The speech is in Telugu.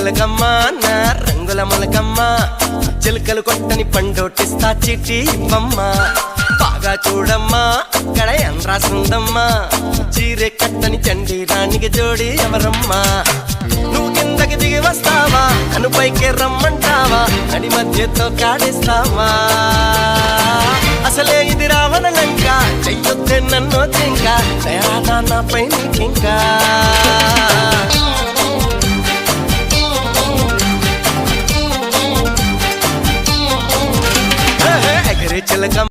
పలకమ్మ నా రంగుల మొలకమ్మ చిలుకలు కొట్టని పండోటిస్తా చిట్టి ఇవ్వమ్మ బాగా చూడమ్మా అక్కడ ఏం రాసుందమ్మా చీరె కట్టని చండి రాణికి జోడి ఎవరమ్మా నువ్వు కిందకి దిగి వస్తావా నన్ను పైకి రమ్మంటావా నడి మధ్యతో కాడిస్తావా అసలే ఇది రావణ లంక చెయ్యొద్దే నన్ను జింక దయానా నాపై నీకింకా